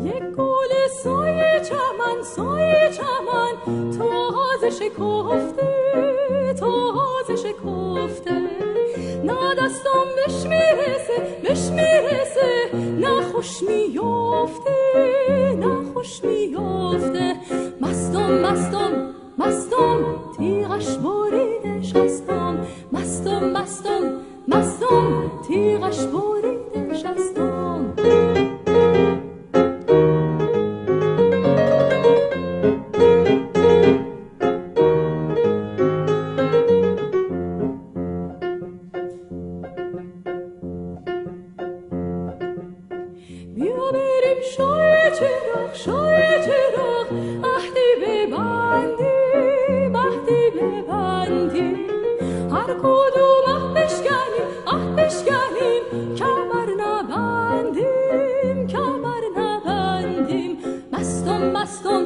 یک گل سایه چمن تازه شکفته نه دستم بهش میرسه نه خوش میافته مستم تیغش بریده شستم مستم تیغش بریده شستم بیا بریم شای چراغ عهدی ببندیم هر کدوم عهد بشکنیم کمر نبندیم مستم